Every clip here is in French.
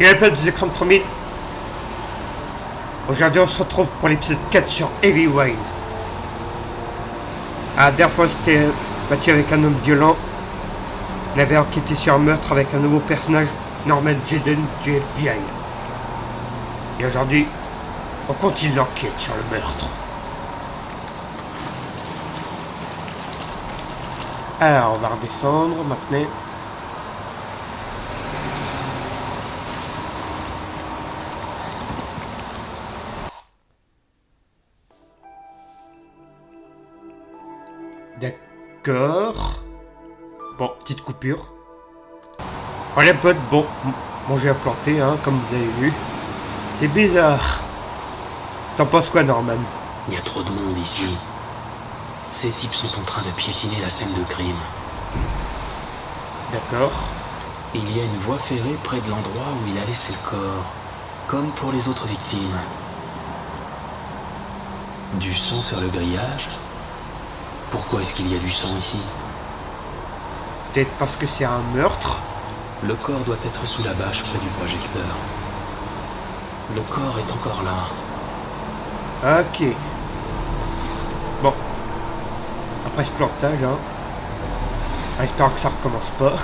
Et la page des écrans de 3000. Aujourd'hui, on se retrouve pour l'épisode 4 sur Heavy Rain. La dernière fois, c'était battu avec un homme violent. On avait enquêté sur un meurtre avec un nouveau personnage, Norman Jaden du FBI. Et aujourd'hui, on continue l'enquête sur le meurtre. Alors, on va redescendre maintenant. D'accord. Bon, petite coupure. Oh les potes, bon, j'ai implanté, hein, comme vous avez vu. C'est bizarre. T'en penses quoi, Norman? Il y a trop de monde ici. Ces types sont en train de piétiner la scène de crime. D'accord. Il y a une voie ferrée près de l'endroit où il a laissé le corps, comme pour les autres victimes. Du sang sur le grillage? Pourquoi est-ce qu'il y a du sang ici? Peut-être parce que c'est un meurtre. Le corps doit être sous la bâche près du projecteur. Le corps est encore là. Ok. Bon. Après ce plantage, hein. J'espère que ça recommence pas.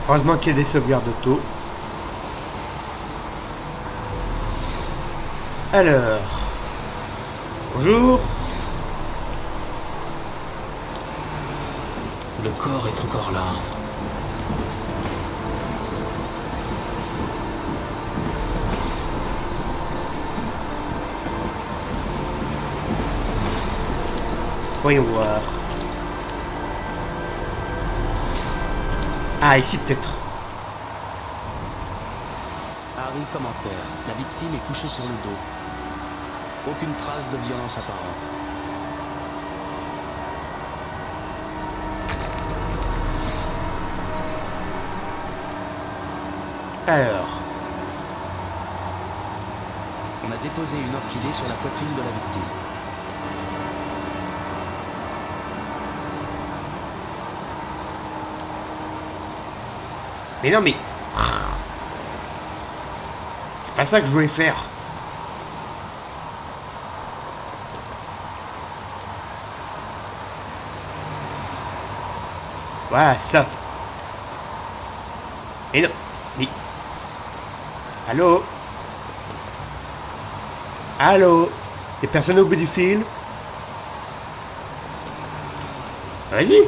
Heureusement qu'il y a des sauvegardes auto. Alors. Bonjour. Le corps est encore là. Voyons voir. Ah, ici peut-être. Harry, commentaire. La victime est couchée sur le dos. Aucune trace de violence apparente. Alors. On a déposé une orchidée sur la poitrine de la victime. Mais non, mais... C'est pas ça que je voulais faire. Voilà, ça. Mais non. Mais... Allô? Allô? Y'a personne au bout du fil? Vas-y.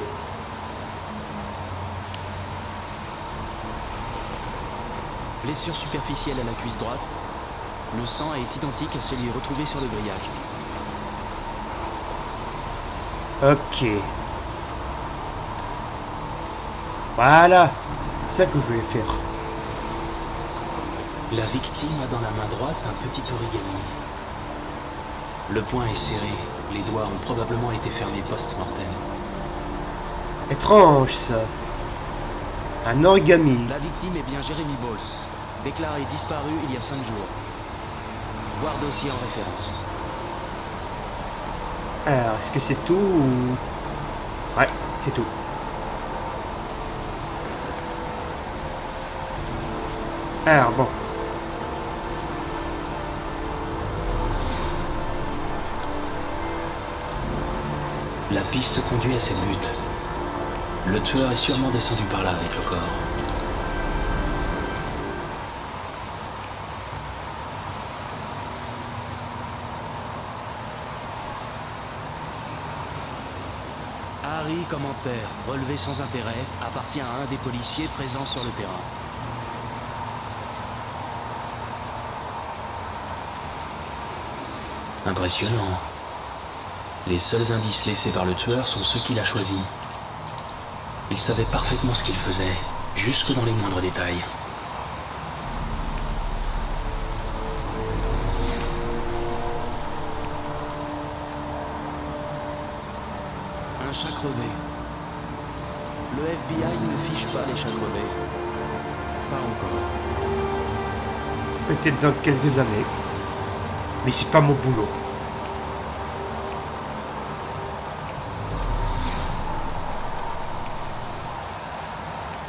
Blessure superficielle à la cuisse droite. Le sang est identique à celui retrouvé sur le grillage. Ok. Voilà. C'est ça que je voulais faire. La victime a dans la main droite un petit origami. Le poing est serré. Les doigts ont probablement été fermés post-mortem. Étrange, ça. Un origami. La victime est bien Jeremy Bowles, déclaré disparu il y a 5 jours. Voir dossier en référence. Alors, est-ce que c'est tout ou... Ouais, c'est tout. Alors, bon. La piste conduit à cette butte. Le tueur est sûrement descendu par là avec le corps. Harry, commentaire. Relevé sans intérêt, appartient à un des policiers présents sur le terrain. Impressionnant. Les seuls indices laissés par le tueur sont ceux qu'il a choisis. Il savait parfaitement ce qu'il faisait, jusque dans les moindres détails. Un chat crevé. Le FBI ne fiche pas les chats crevés. Pas encore. Peut-être dans quelques années. Mais c'est pas mon boulot.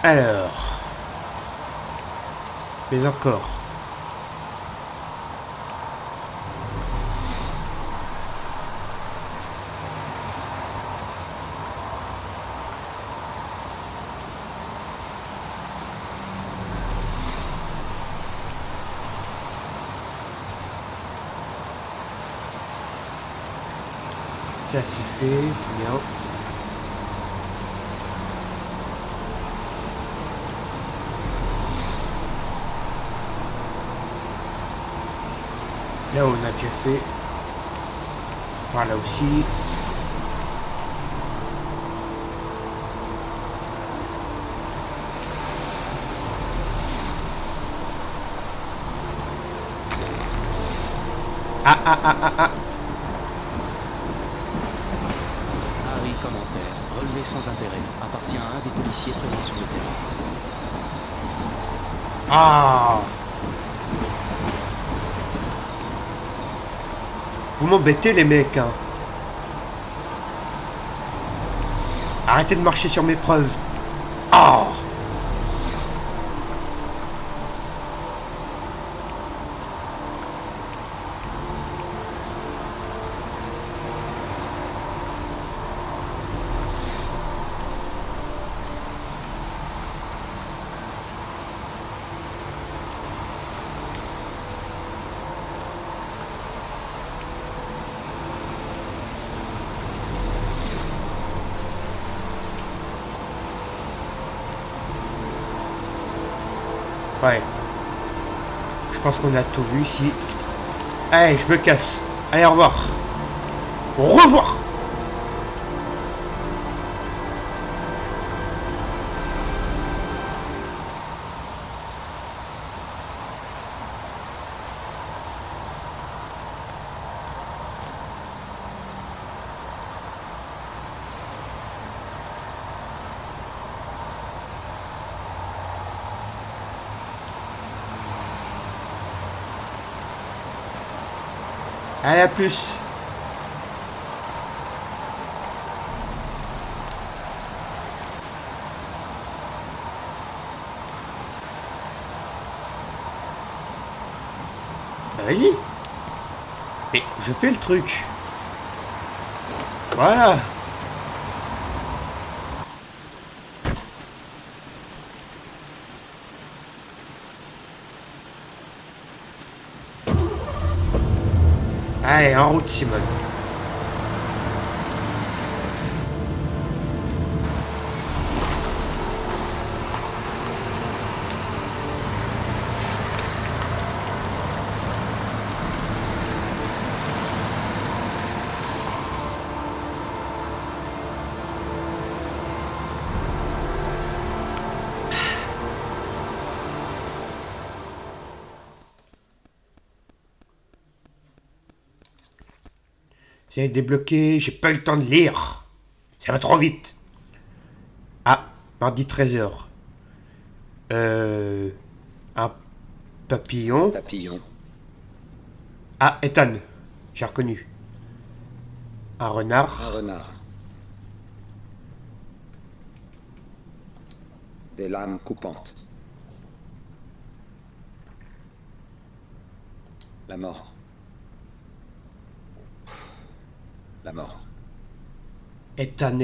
Alors. Mais encore. Ça c'est fait, très bien. Là on a déjà fait. Par là aussi. Ah. Harry commentaire. Relevé sans intérêt. Appartient à un des policiers présents sur le terrain. Ah. Vous m'embêtez les mecs, hein. Arrêtez de marcher sur mes preuves. Ah. Ouais. Je pense qu'on a tout vu ici. Allez, je me casse. Allez, au revoir. Au revoir. Allez, à plus. Bah, vas-y. Et je fais le truc. Voilà. Allez, en route, Simone. J'ai débloqué, j'ai pas eu le temps de lire. Ça va trop vite. Ah, mardi 13h. Un papillon. Papillon. Ah, Ethan. J'ai reconnu. Un renard. Un renard. Des lames coupantes. La mort. La mort. Ethan.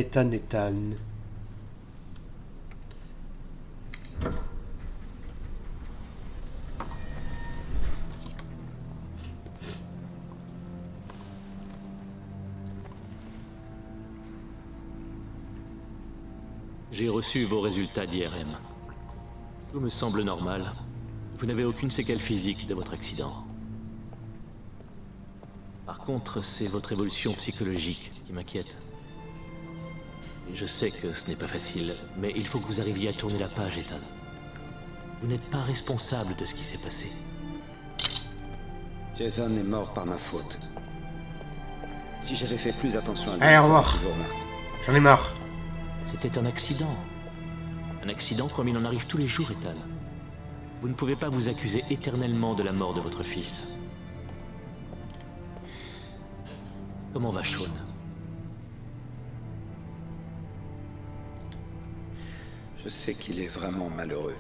J'ai reçu vos résultats d'IRM. Tout me semble normal. Vous n'avez aucune séquelle physique de votre accident. Par contre, c'est votre évolution psychologique qui m'inquiète. Et je sais que ce n'est pas facile, mais il faut que vous arriviez à tourner la page, Ethan. Vous n'êtes pas responsable de ce qui s'est passé. Jason est mort par ma faute. Si j'avais fait plus attention à lui, Allez, au il serait revoir. toujours là. J'en ai marre. C'était un accident. Un accident comme il en arrive tous les jours, Ethan. Vous ne pouvez pas vous accuser éternellement de la mort de votre fils. Comment va Sean? Je sais qu'il est vraiment malheureux.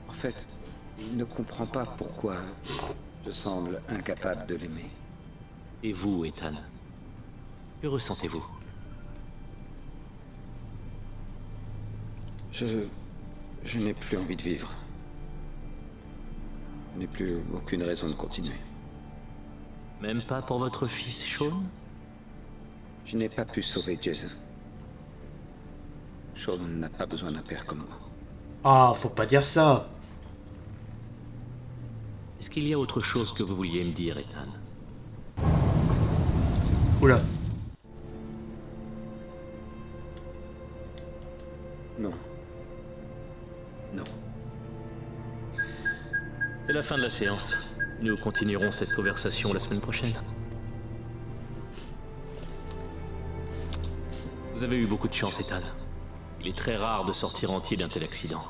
En fait, il ne comprend pas pourquoi je semble incapable de l'aimer. Et vous, Ethan? Que ressentez-vous? Je n'ai plus envie de vivre. Je n'ai plus aucune raison de continuer. Même pas pour votre fils, Sean? Je n'ai pas pu sauver Jason. Sean n'a pas besoin d'un père comme moi. Ah, faut pas dire ça. Est-ce qu'il y a autre chose que vous vouliez me dire, Ethan? Oula. Non. Non. C'est la fin de la séance. Nous continuerons cette conversation la semaine prochaine. Vous avez eu beaucoup de chance, Ethan. Il est très rare de sortir entier d'un tel accident.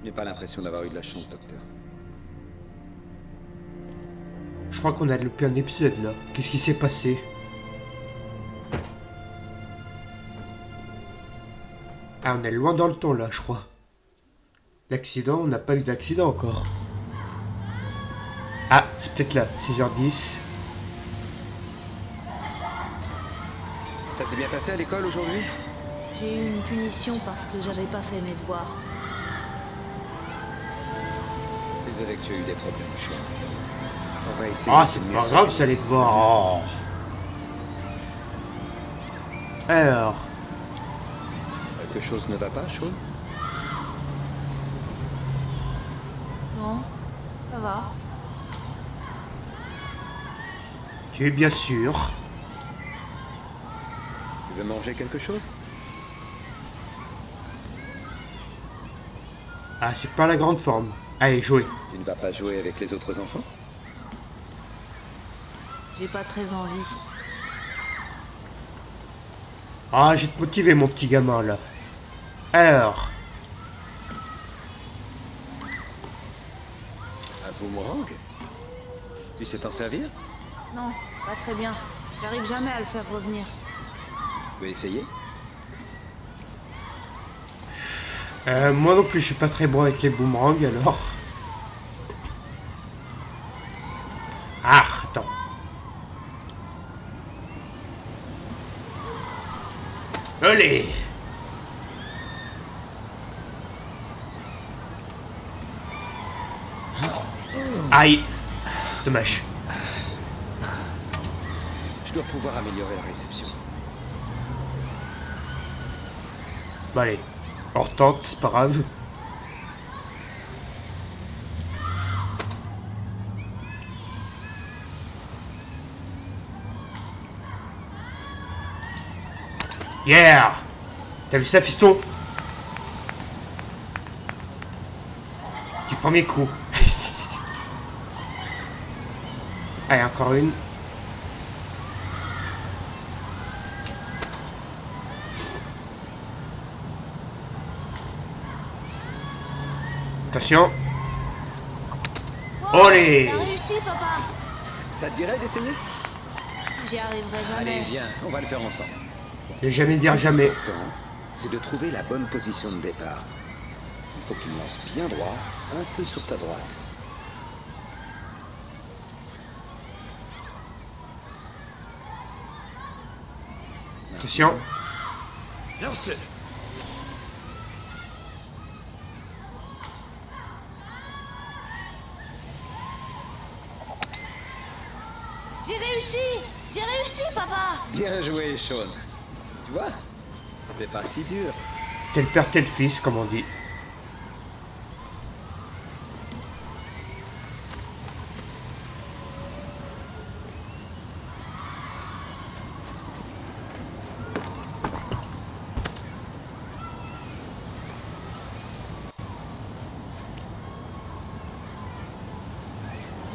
Je n'ai pas l'impression d'avoir eu de la chance, docteur. Je crois qu'on a loupé un épisode là. Qu'est-ce qui s'est passé? Ah, on est loin dans le temps là, je crois. L'accident, on n'a pas eu d'accident encore. Ah, c'est peut-être là, 6h10. Ça s'est bien passé à l'école aujourd'hui? J'ai eu une punition parce que j'avais pas fait mes devoirs. Désolé que tu as eu des problèmes, Sean. On va essayer. Ah, de c'est mieux pas grave, s'organiser. ça allait te voir. Oh. Alors, Quelque chose ne va pas, Sean? Non, ça va. tu es bien sûr. Tu veux manger quelque chose? Ah, c'est pas la grande forme. Allez, jouez. Tu ne vas pas jouer avec les autres enfants? J'ai pas très envie. Ah, j'ai te motivé, mon petit gamin, là. Alors, Un boomerang? Tu sais t'en servir? Non, pas très bien. J'arrive jamais à le faire revenir. Tu veux essayer? moi non plus, je suis pas très bon avec les boomerangs, alors. Ah, attends. Allez! Aïe! Dommage. Je dois pouvoir améliorer la réception. Bon, allez. On retente, c'est pas grave. Yeah! T'as vu ça, fiston? Du premier coup. Allez, encore une. Attention. Olé! T'as réussi, papa. Ça te dirait d'essayer? J'y arriverai jamais. Allez, viens, on va le faire ensemble. Ne jamais dire jamais. L'important, c'est de trouver la bonne position de départ. Il faut que tu le lances bien droit, un peu sur ta droite. Attention. Lance-le! J'ai réussi. J'ai réussi, papa. Bien joué, Sean. Tu vois? C'est pas si dur. Tel père, tel fils, comme on dit.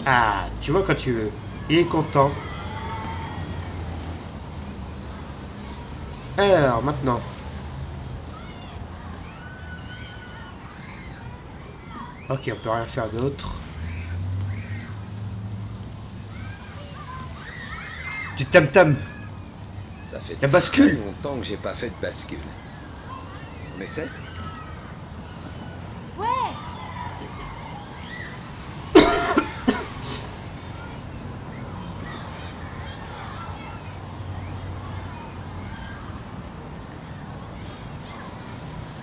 Ah, tu vois quand tu veux. Il est content. Alors, maintenant. Ok, on peut rien faire d'autre. Du tam-tam. Ça fait La bascule. très longtemps que j'ai pas fait de bascule. Mais c'est... Ouais.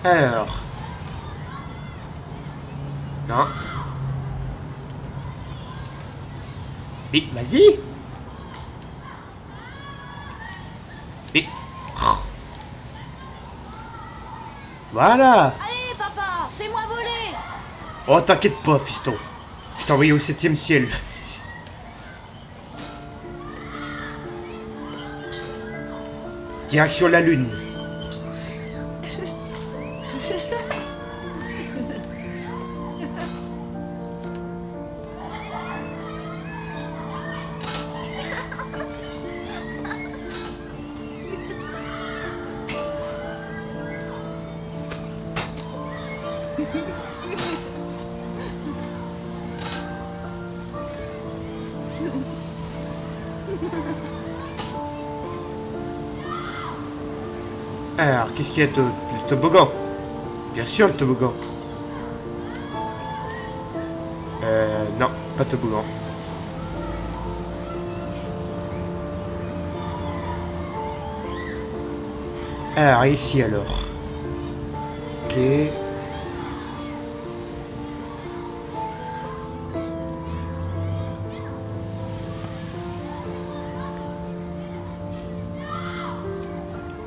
Alors. Non. Oui, vas-y. Oui. Voilà. Allez, papa, fais-moi voler. Oh, t'inquiète pas, fiston. Je t'ai envoyé au 7e ciel. Direction la lune. Alors, qu'est-ce qu'il y a d'autre? Le toboggan. Bien sûr, le toboggan. Non, pas toboggan. Alors, ici alors. Ok.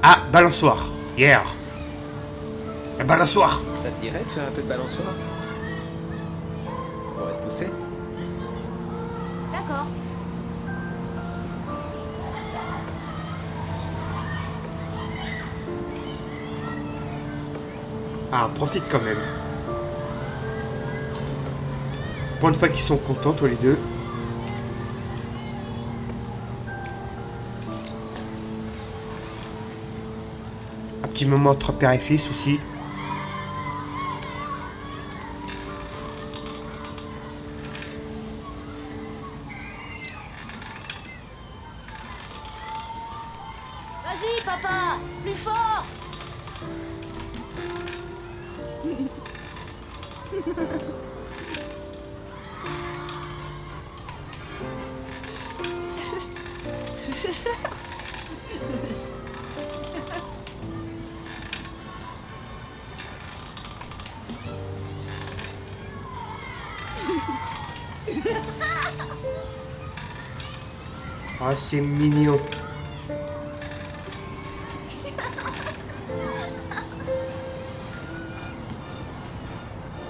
Ah, balançoire. Hier. La balançoire. Ça te dirait de faire un peu de balançoire? Pour être poussé? D'accord. Ah, profite quand même. Pour une fois qu'ils sont contents, tous les deux. Un petit moment entre père et fils aussi. Vas-y, papa, plus fort. Ah, c'est mignon.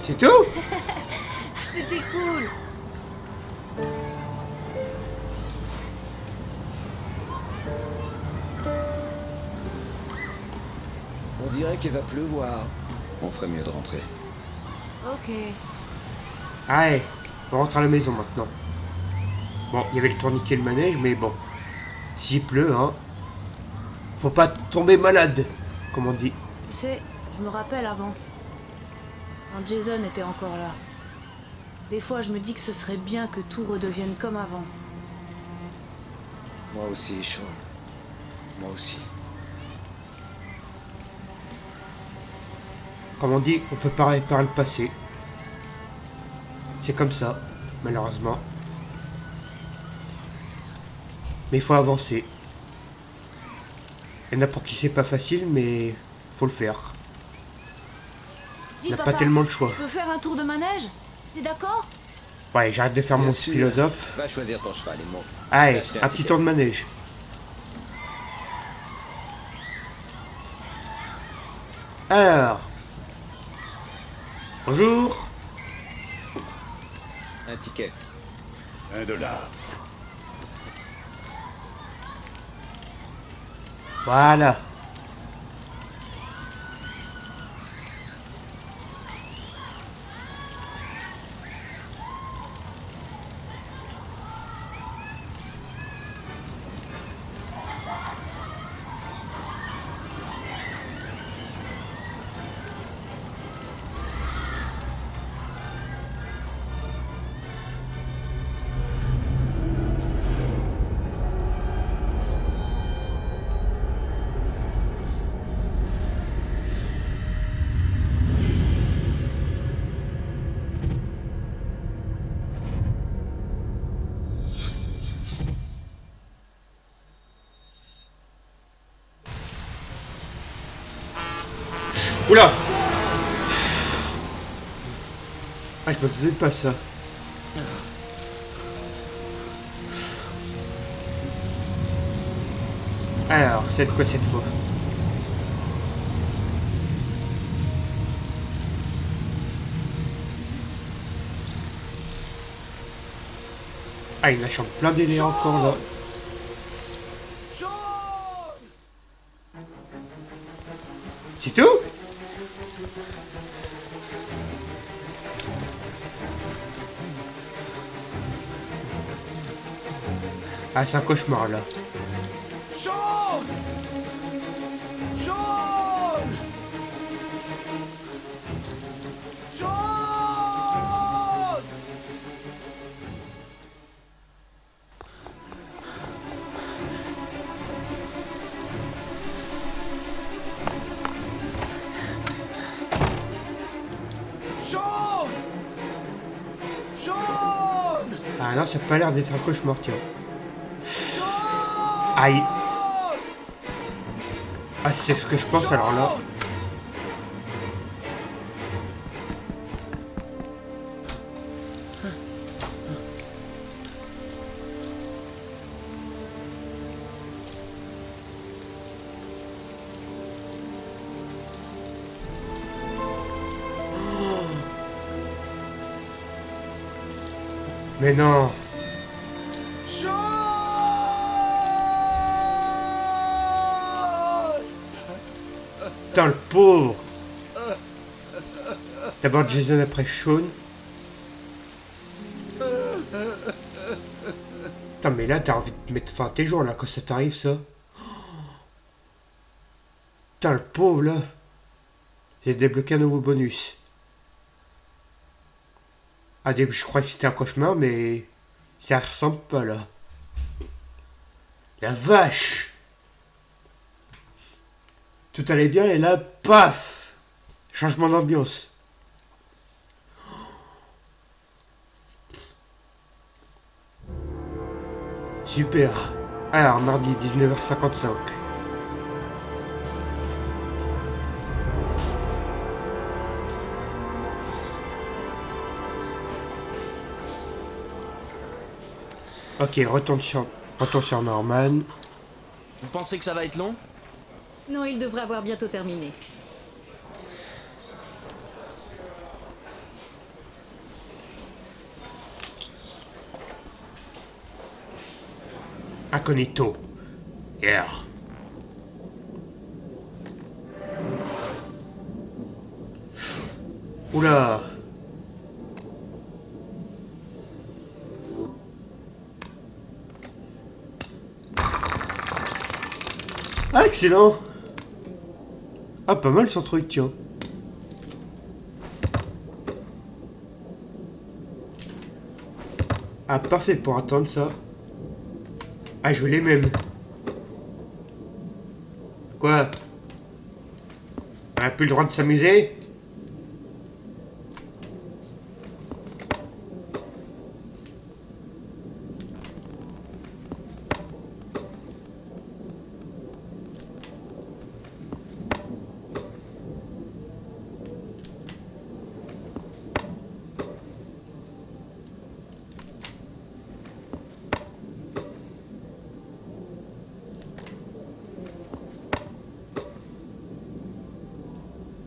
C'est tout? C'était cool. On dirait qu'il va pleuvoir. On ferait mieux de rentrer. Ok. Allez, on rentre à la maison maintenant. Bon, il y avait le tourniquet et le manège, mais bon. S'il pleut, hein. Faut pas tomber malade, comme on dit. Tu sais, je me rappelle avant. Quand Jason était encore là. Des fois, je me dis que ce serait bien que tout redevienne comme avant. Moi aussi, Sean. Moi aussi. Comme on dit, on peut pas réparer le passé. C'est comme ça, malheureusement. Mais il faut avancer. Il y en a pour qui c'est pas facile, mais faut le faire. Dis, On n'a pas papa, tellement le choix. Je peux faire un tour de manège? T'es d'accord? Ouais, j'arrête de faire Bien mon sûr. philosophe. Va choisir ton cheval et monte. Allez, Acheter un petit ticket. tour de manège. Alors. Bonjour. Un ticket. $1. Voilà. Oula! Ah, je me faisais pas ça. Alors, c'est de quoi cette fois? Ah, il a chante plein d'éléments encore là. C'est tout? Ah, c'est un cauchemar là. Ah non, ça a pas l'air d'être un cauchemar, tiens. Aïe. Ah, c'est ce que je pense alors là. Mais non. Putain, le pauvre. D'abord Jason après Sean. Putain, mais là, t'as envie de mettre fin à tes jours, là, quand ça t'arrive, ça. Putain, le pauvre, là. J'ai débloqué un nouveau bonus. Ah, début, je crois que c'était un cauchemar, mais ça ressemble pas, là. La vache! Tout allait bien, et là, paf! Changement d'ambiance. Super. Alors, mardi, 19h55. Ok, retourne sur Norman. Vous pensez que ça va être long? Non, il devrait avoir bientôt terminé. Incognito. Yeah. Oula. Ah, excellent. Ah, pas mal son truc, tiens. Ah, parfait pour attendre ça. Ah, je veux les mêmes. Quoi? On a plus le droit de s'amuser?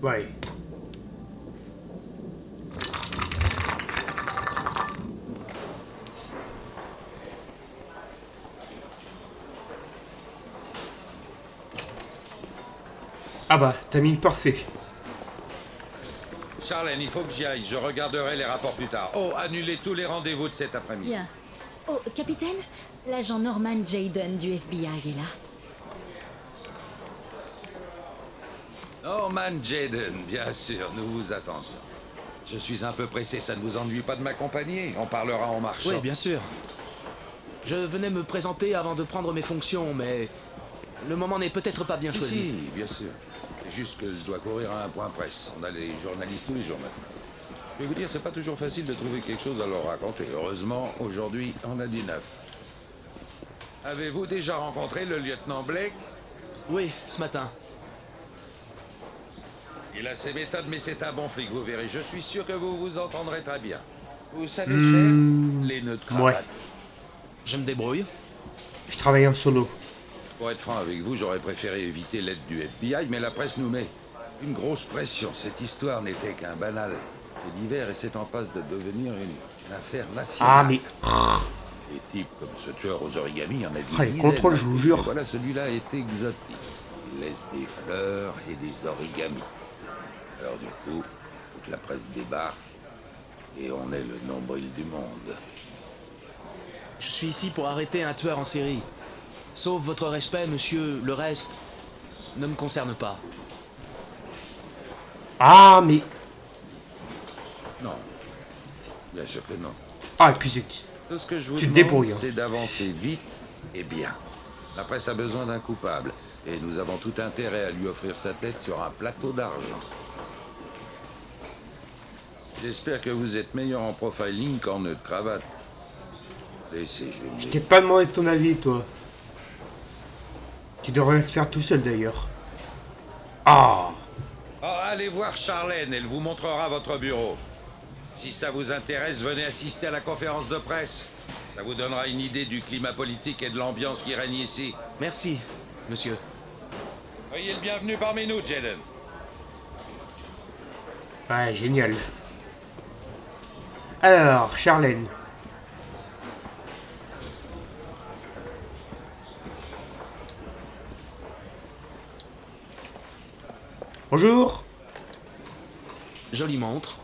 Ouais. Ah bah, timing parfait. Charlène, il faut que j'y aille. Je regarderai les rapports plus tard. Oh, annulez tous les rendez-vous de cet après-midi. Bien. Oh, capitaine, l'agent Norman Jayden du FBI est là. Norman Jayden, bien sûr, nous vous attendions. Je suis un peu pressé, ça ne vous ennuie pas de m'accompagner? On parlera en marchant. Oui, bien sûr. Je venais me présenter avant de prendre mes fonctions, mais le moment n'est peut-être pas bien choisi. Si, bien sûr. C'est juste que je dois courir à un point presse. On a les journalistes tous les jours maintenant. Je vais vous dire, c'est pas toujours facile de trouver quelque chose à leur raconter. Heureusement, aujourd'hui, on a du neuf. Avez-vous déjà rencontré le lieutenant Blake? Oui, ce matin. Il a ses méthodes, mais c'est un bon flic, vous verrez. Je suis sûr que vous vous entendrez très bien. Vous savez faire les nœuds de cravate. Ouais. Je me débrouille. Je travaille en solo. Pour être franc avec vous, j'aurais préféré éviter l'aide du FBI, mais la presse nous met une grosse pression. Cette histoire n'était qu'un banal fait divers et c'est en passe de devenir une affaire nationale. Ah, mais... Des types comme ce tueur aux origamis, il y en a des Ah, les dizaines. contrôles, je vous jure. Mais voilà, celui-là est exotique. Il laisse des fleurs et des origamis. Alors du coup, faut que la presse débarque et on est le nombril du monde. Je suis ici pour arrêter un tueur en série. Sauf votre respect, monsieur, le reste ne me concerne pas. Ah, mais... Non, bien sûr que non. Ah, et puis zut. Tout ce que je vous Tu te demande, débrouilles, hein. c'est d'avancer vite et bien. La presse a besoin d'un coupable, et nous avons tout intérêt à lui offrir sa tête sur un plateau d'argent. J'espère que vous êtes meilleur en profiling qu'en nœud de cravate. Laissez, je vais me Je t'ai pas demandé ton avis, toi. Tu devrais le faire tout seul, d'ailleurs. Ah. Oh, allez voir Charlène, elle vous montrera votre bureau. Si ça vous intéresse, venez assister à la conférence de presse. Ça vous donnera une idée du climat politique et de l'ambiance qui règne ici. Merci, monsieur. Soyez le bienvenu parmi nous, Jaden. Ouais, génial. Alors, Charlène. Bonjour. Jolie montre.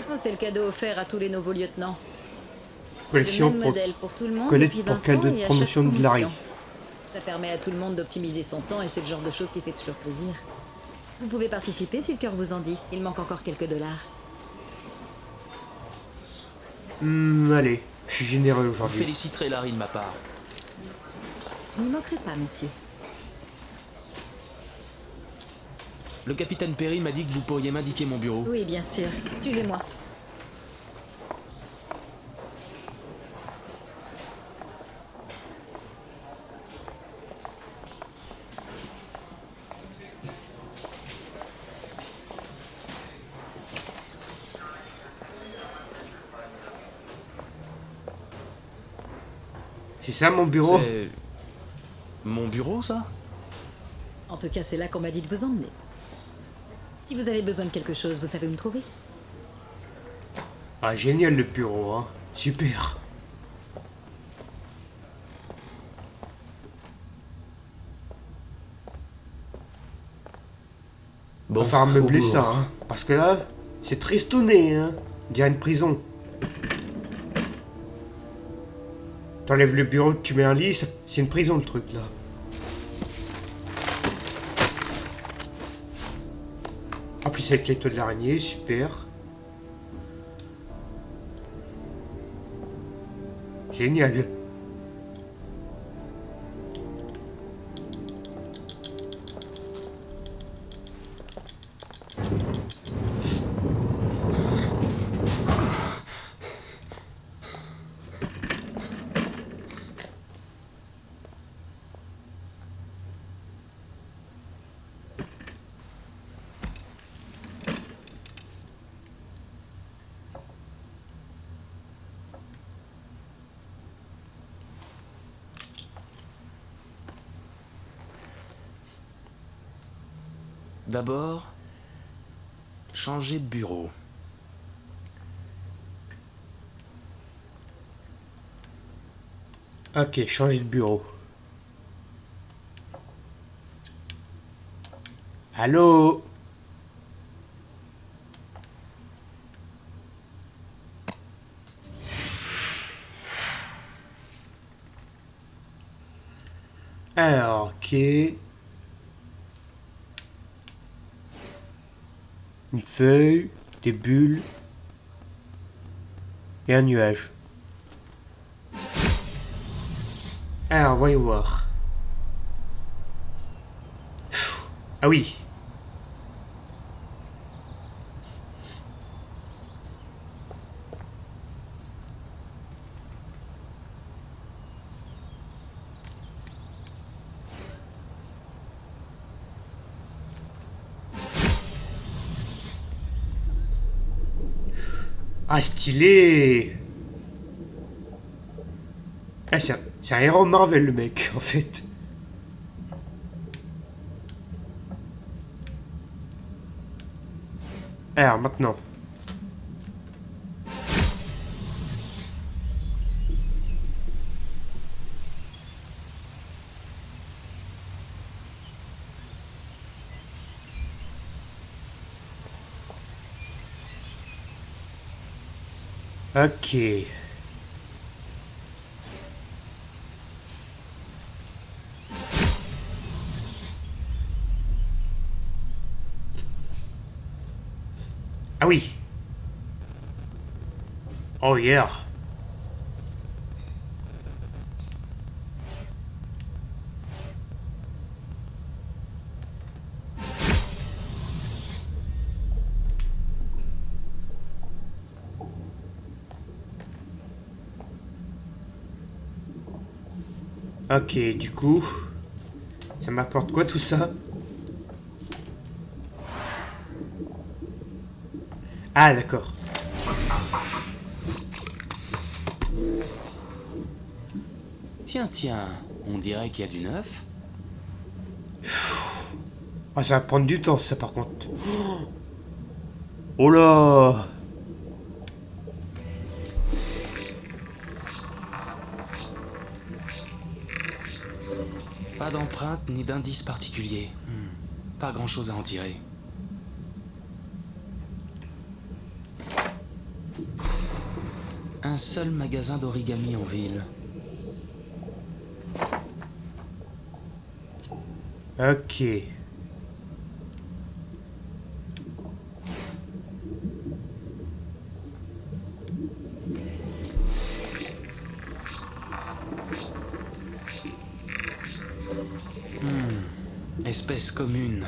Oh, c'est le cadeau offert à tous les nouveaux lieutenants. Collection Le même pour modèle pour tout le monde Colette depuis pour 20 cadeau ans de et à promotion chaque de Larry. promotion. Ça permet à tout le monde d'optimiser son temps et c'est le genre de choses qui fait toujours plaisir. Vous pouvez participer si le cœur vous en dit. Il manque encore quelques dollars. Allez, je suis généreux Vous aujourd'hui. féliciterez Larry de ma part. Je n'y manquerai pas, monsieur. Le capitaine Perry m'a dit que vous pourriez m'indiquer mon bureau. Oui, bien sûr. Suivez-moi. C'est ça mon bureau? C'est... mon bureau, ça? En tout cas, c'est là qu'on m'a dit de vous emmener. Si vous avez besoin de quelque chose, vous savez où me trouver. Ah, génial le bureau, hein. Super. On va falloir meubler au boulot. ça, hein. Parce que là, c'est tristouné, hein. Il y a une prison. T'enlèves le bureau, tu mets un lit, c'est une prison le truc là. En plus avec les toiles d'araignée, super. Génial. D'abord, changer de bureau. Ok, changer de bureau. Allô? Alors, ok. Une feuille, des bulles et un nuage. Alors, voyons voir. Pfff. Ah oui. Ah, stylé. Ah, c'est un héros Marvel, le mec, en fait. Alors, maintenant. Ok. Ah oui. Oh yeah. Ok, du coup, ça m'apporte quoi tout ça? Ah, d'accord. Tiens, on dirait qu'il y a du neuf. Ah, ça va prendre du temps, ça, par contre. Oh là! Pas d'empreinte ni d'indice particulier. Pas grand-chose à en tirer. Un seul magasin d'origami en ville. Ok. Espèce commune.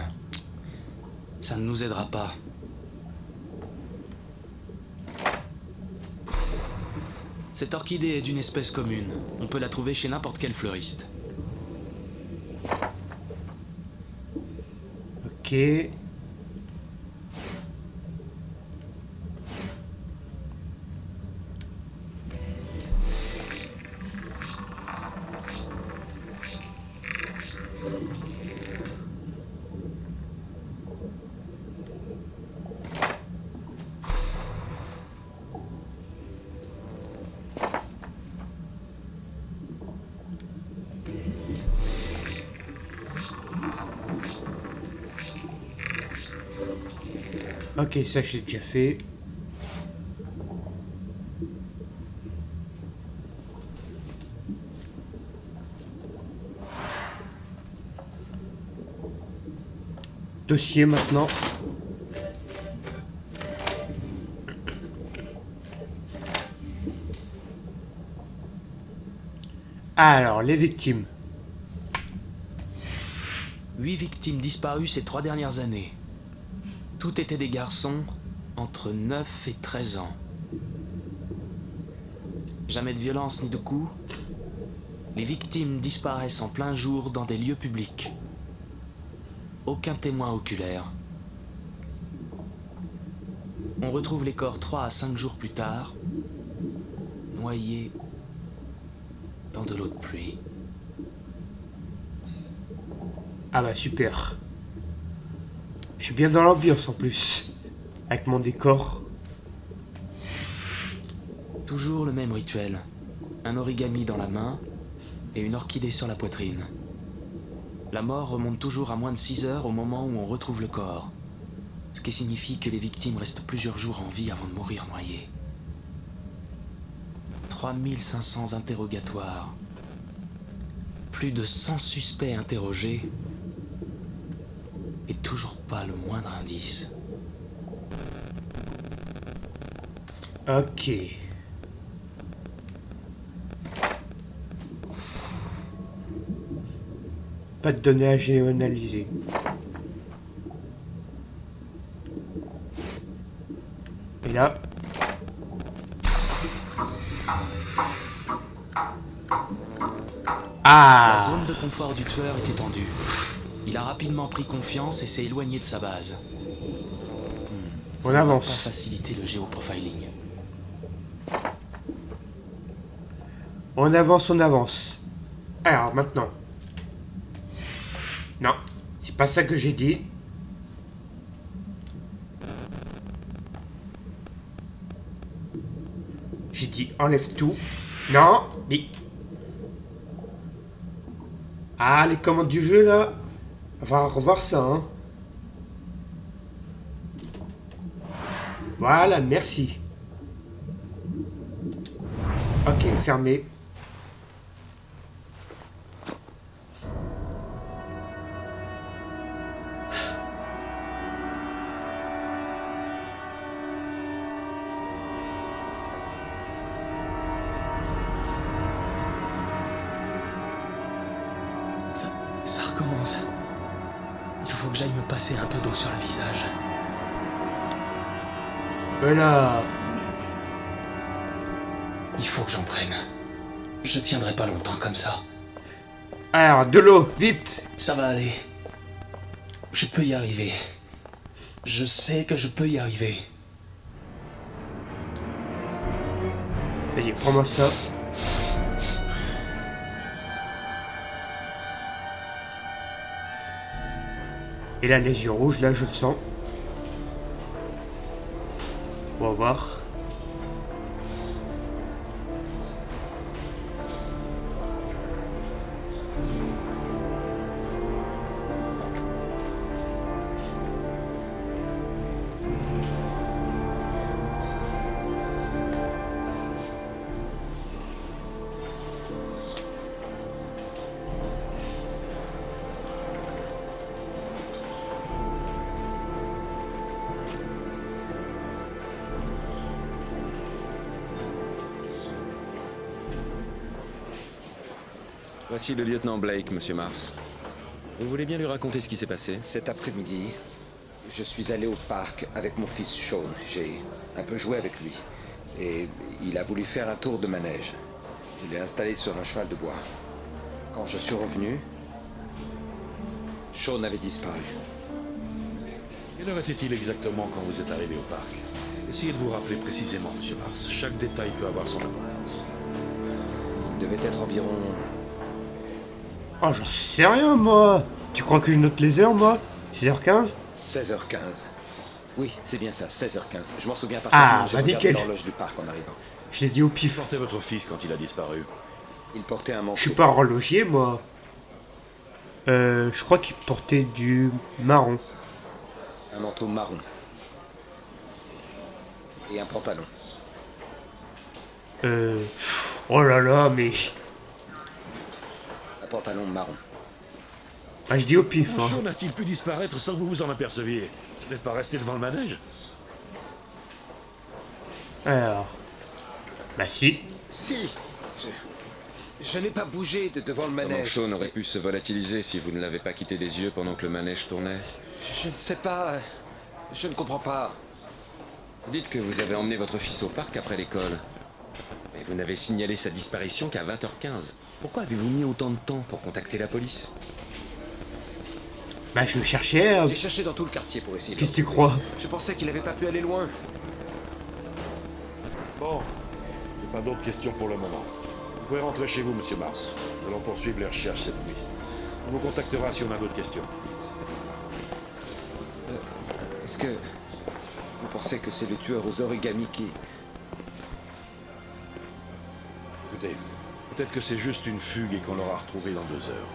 Ça ne nous aidera pas. Cette orchidée est d'une espèce commune. On peut la trouver chez n'importe quel fleuriste. Ok. Ok, ça j'ai déjà fait. Dossier maintenant. Alors, les victimes. 8 victimes disparues ces 3 dernières années. Tout étaient des garçons entre 9 et 13 ans. Jamais de violence ni de coups. Les victimes disparaissent en plein jour dans des lieux publics. Aucun témoin oculaire. On retrouve les corps 3 à 5 jours plus tard, noyés dans de l'eau de pluie. Ah bah super. Je suis bien dans l'ambiance en plus. Avec mon décor. Toujours le même rituel. Un origami dans la main et une orchidée sur la poitrine. La mort remonte toujours à moins de 6 heures au moment où on retrouve le corps. Ce qui signifie que les victimes restent plusieurs jours en vie avant de mourir noyées. 3500 interrogatoires. Plus de 100 suspects interrogés. Et toujours pas le moindre indice. Ok. Pas de données à géoanalyser. Et là. Ah! La zone de confort du tueur est étendue. Il a rapidement pris confiance et s'est éloigné de sa base. Ça On ne va avance. pas faciliter le géoprofiling. On avance, on avance. Alors, maintenant. Non, c'est pas ça que j'ai dit. J'ai dit enlève tout. Non, mais... Ah, les commandes du jeu, là. On va revoir ça, hein. Voilà, merci. Ok, fermé. Ça recommence. Il faut que j'aille me passer un peu d'eau sur le visage. Voilà. Il faut que j'en prenne. Je tiendrai pas longtemps comme ça. Alors, de l'eau, vite. Ça va aller. Je peux y arriver. Je sais que je peux y arriver. Vas-y, prends-moi ça. Et là, les yeux rouges, là, je le sens. On va voir. Voici le lieutenant Blake, monsieur Mars. Vous voulez bien lui raconter ce qui s'est passé? Cet après-midi, je suis allé au parc avec mon fils Sean. J'ai un peu joué avec lui. Et il a voulu faire un tour de manège. Je l'ai installé sur un cheval de bois. Quand je suis revenu, Sean avait disparu. Quelle heure était-il exactement quand vous êtes arrivé au parc? Essayez de vous rappeler précisément, monsieur Mars. Chaque détail peut avoir son importance. Il devait être environ... Oh, j'en sais rien, moi. Tu crois que je note les heures, moi? 6h15? 16h15. Oui, c'est bien ça, 16h15. Je m'en souviens Ah, parfaitement. J'ai bah regardé nickel. l'horloge du parc en arrivant. Je l'ai dit au pif. Portez votre fils quand il a disparu. Il portait un manteau. Je suis pas horloger, moi. Je crois qu'il portait du marron. Un manteau marron. Et un pantalon. Oh là là, mais... Un pantalon marron. Ah, je dis au pif, Comment hein. Sean a-t-il pu disparaître sans que vous vous en aperceviez? Vous n'êtes pas resté devant le manège? Alors... Bah si. Si. Je n'ai pas bougé de devant le Comment manège. Sean aurait pu se volatiliser si vous ne l'avez pas quitté des yeux pendant que le manège tournait? Je ne sais pas. Je ne comprends pas. Vous dites que vous avez emmené votre fils au parc après l'école. Mais vous n'avez signalé sa disparition qu'à 20h15. Pourquoi avez-vous mis autant de temps pour contacter la police? Bah je cherchais... J'ai cherché dans tout le quartier pour essayer de Qu'est-ce que le tu retrouver. crois? Je pensais qu'il n'avait pas pu aller loin. Bon, j'ai pas d'autres questions pour le moment. Vous pouvez rentrer chez vous, monsieur Mars. Nous allons poursuivre les recherches cette nuit. On vous contactera si on a d'autres questions. Est-ce que vous pensez que c'est le tueur aux origamis qui... Écoutez, peut-être que c'est juste une fugue et qu'on l'aura retrouvé dans 2 heures.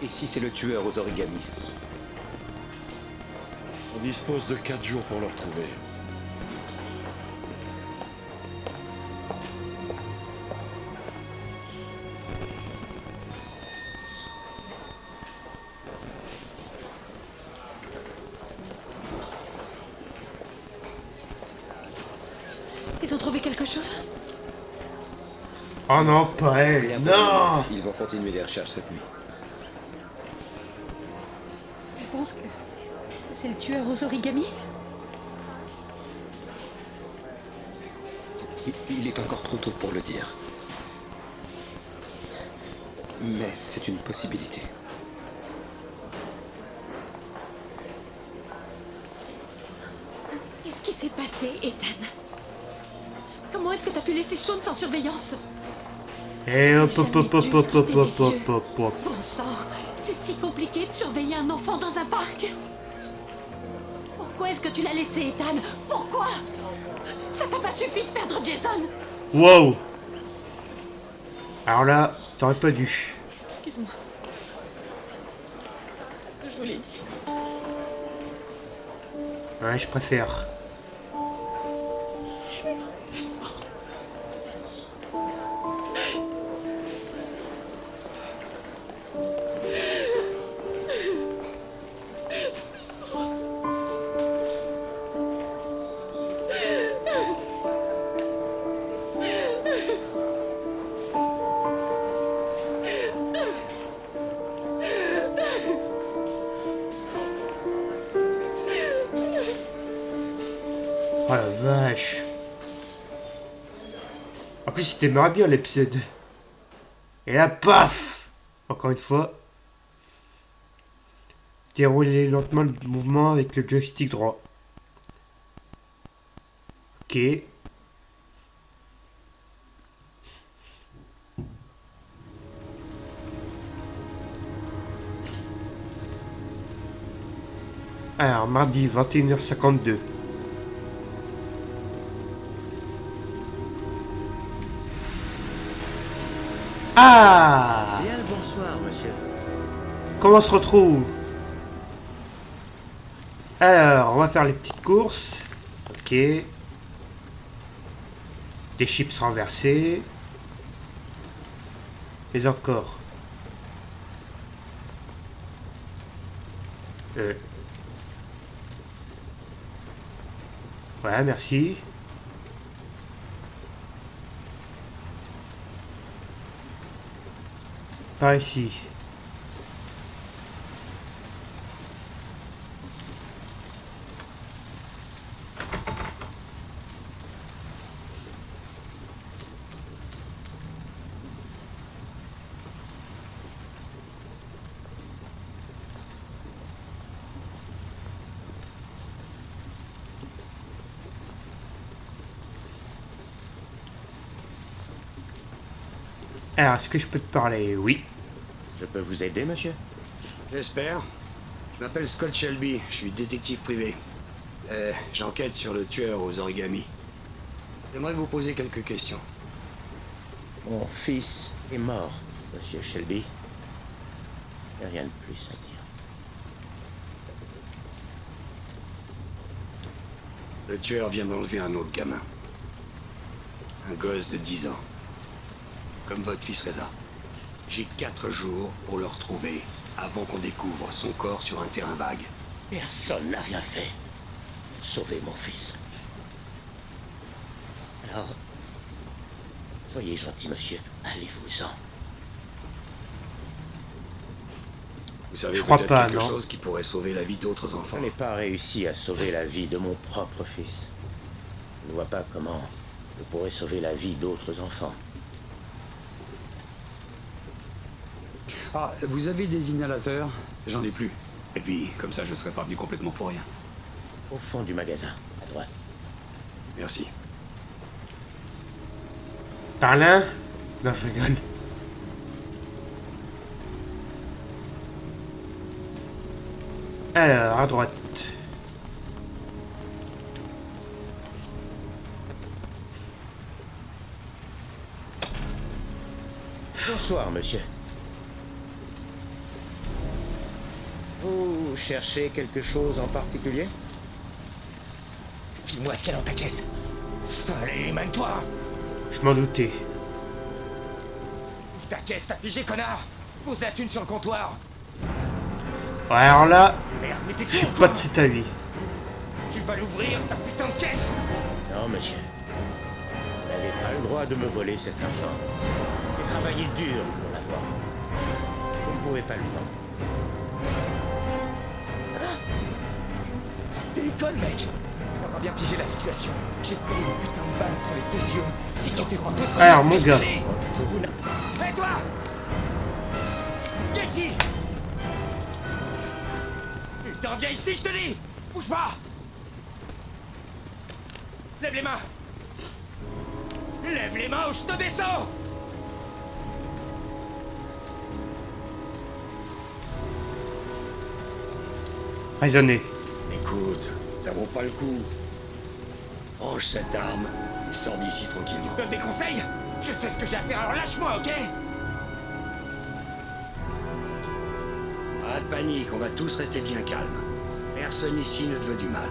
Et si c'est le tueur aux origamis? On dispose de 4 jours pour le retrouver. Ils ont trouvé quelque chose? Oh non, pas elle. Rien pour Non. le moment. Ils vont continuer les recherches cette nuit. Je pense que c'est le tueur aux origamis. Il est encore trop tôt pour le dire. Mais c'est une possibilité. Qu'est-ce qui s'est passé, Ethan? Comment est-ce que t'as pu laisser Shaun sans surveillance? Et hop hop hop hop hop hop hop hop hop hop. Bon sang, c'est si compliqué de surveiller un enfant dans un parc. Pourquoi est-ce que tu l'as laissé, Ethan? Pourquoi? Ça t'a pas suffi de perdre Jason? Wow. Alors là, t'aurais pas dû. Excuse-moi. C'est ce que je voulais dire. Ouais, je préfère. Oh la vache. En plus, il démarrait bien l'épisode. Et là, paf! Encore une fois. Dérouler lentement le mouvement avec le joystick droit. Ok. Alors, mardi 21h52. Ah! Bien le bonsoir, monsieur. Comment on se retrouve? Alors, on va faire les petites courses. Ok. Des chips renversés. Mais encore. Ouais, merci. Par ici. Alors, est-ce que je peux te parler? Oui. Je peux vous aider, monsieur? J'espère. Je m'appelle Scott Shelby, je suis détective privé. J'enquête sur le tueur aux origamis. J'aimerais vous poser quelques questions. Mon fils est mort, monsieur Shelby. Il n'y a rien de plus à dire. Le tueur vient d'enlever un autre gamin. Un gosse de 10 ans. Comme votre fils Reza. J'ai 4 jours pour le retrouver, avant qu'on découvre son corps sur un terrain vague. Personne n'a rien fait pour sauver mon fils. Alors, soyez gentil, monsieur. Allez-vous-en. Vous savez Je crois peut-être pas, quelque non. chose qui pourrait sauver la vie d'autres enfants. Je n'ai pas réussi à sauver la vie de mon propre fils. Je ne vois pas comment je pourrais sauver la vie d'autres enfants. Ah, vous avez des inhalateurs? J'en ai plus. Et puis, comme ça, je serais pas venu complètement pour rien. Au fond du magasin, à droite. Merci. Par là? Non, je rigole. Alors, à droite. Bonsoir, monsieur. Vous cherchez quelque chose en particulier? File-moi ce qu'il y a dans ta caisse. Allez, émane-toi. Je m'en doutais. Ouvre ta caisse, t'as pigé, connard. Pose la thune sur le comptoir. Ouais, alors là, Merde, mais t'es je suis sûr, pas toi de cet avis. Tu vas l'ouvrir, ta putain de caisse. Non, monsieur. Vous n'avez pas le droit de me voler cet argent. J'ai travaillé dur pour l'avoir. Vous ne pouvez pas le prendre. Déconne, mec. T'as pas bien pigé la situation. J'ai te collé une putain de balle entre les deux yeux. Si tu fais pas toi, Alors, mon gars. Hé, toi. Viens ici. Putain, viens ici, je te dis. Bouge pas. Lève les mains. Lève les mains ou je te descends! Raisonnez. Écoute, ça vaut pas le coup. Range cette arme et sors d'ici tranquillement. Donne des conseils? Je sais ce que j'ai à faire, alors lâche-moi, ok? Pas de panique, on va tous rester bien calmes. Personne ici ne te veut du mal.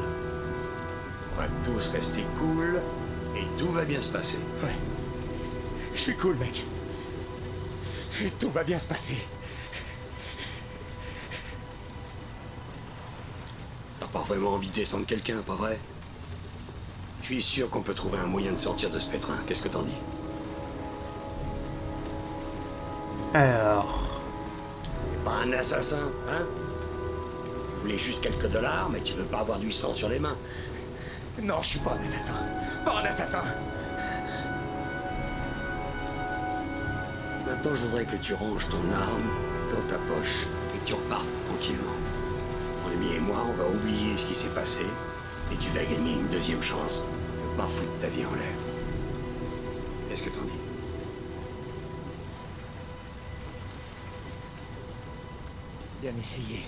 On va tous rester cool et tout va bien se passer. Ouais. Je suis cool, mec. Et tout va bien se passer. T'as pas vraiment envie de descendre quelqu'un, pas vrai? Je suis sûr qu'on peut trouver un moyen de sortir de ce pétrin. Qu'est-ce que t'en dis? Alors... T'es pas un assassin, hein? Tu voulais juste quelques dollars, mais tu veux pas avoir du sang sur les mains. Non, je suis pas un assassin. Pas un assassin. Maintenant, je voudrais que tu ranges ton arme dans ta poche et que tu repartes tranquillement. Mon ami et moi, on va oublier ce qui s'est passé et tu vas gagner une deuxième chance de pas foutre ta vie en l'air. Qu'est-ce que t'en dis? Bien essayé.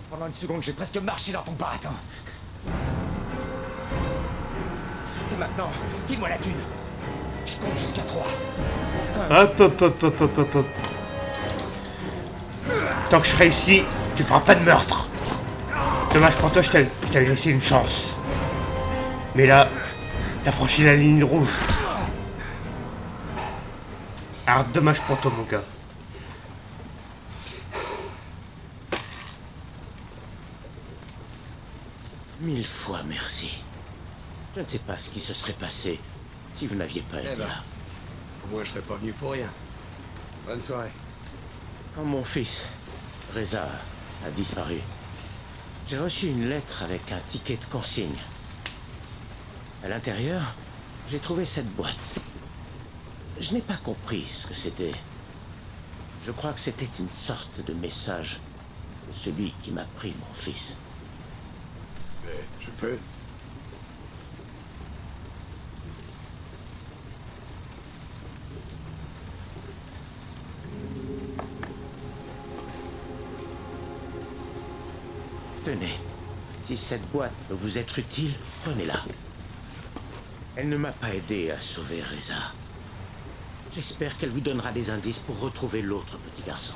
Pendant une seconde, j'ai presque marché dans ton baratin. Et maintenant, file-moi la thune. Je compte jusqu'à 3. Hop, hop, hop, hop, hop, hop, hop. Tant que je serai ici, tu feras pas de meurtre. Dommage pour toi, je t'avais laissé une chance. Mais là, t'as franchi la ligne rouge. Alors dommage pour toi, mon gars. Mille fois merci. Je ne sais pas ce qui se serait passé si vous n'aviez pas été là. Au moins, je serais pas venu pour rien. Bonne soirée. Quand mon fils, Reza, a disparu, j'ai reçu une lettre avec un ticket de consigne. À l'intérieur, j'ai trouvé cette boîte. Je n'ai pas compris ce que c'était. Je crois que c'était une sorte de message de celui qui m'a pris mon fils. Mais je peux. Tenez, si cette boîte peut vous être utile, prenez-la. Elle ne m'a pas aidé à sauver Reza. J'espère qu'elle vous donnera des indices pour retrouver l'autre petit garçon.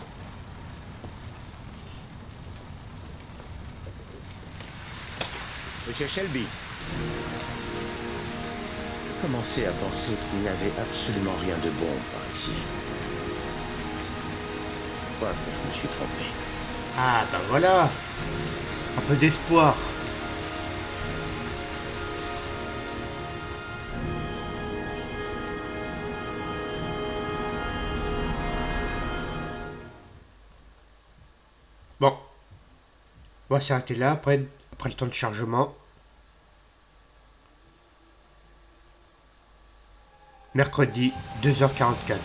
Monsieur Shelby, j'ai commencé à penser qu'il n'y avait absolument rien de bon par ici. Je crois que je me suis trompé. Ah, bah voilà. Un peu d'espoir. Bon. On va s'arrêter là après le temps de chargement. Mercredi, 2h44.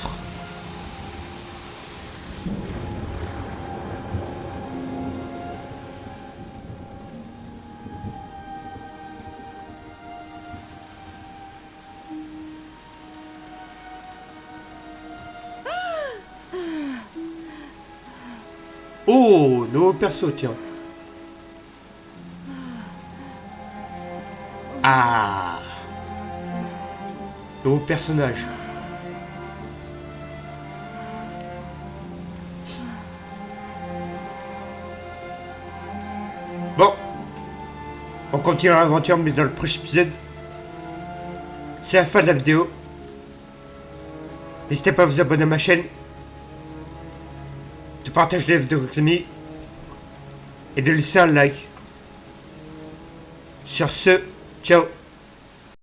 Oh, nouveau perso, tiens. Ah. Nouveau personnage. Bon. On continue l'aventure, mais dans le prochain épisode. C'est la fin de la vidéo. N'hésitez pas à vous abonner à ma chaîne. De partager les vidéos avec vos amis. Et de laisser un like. Sur ce, ciao.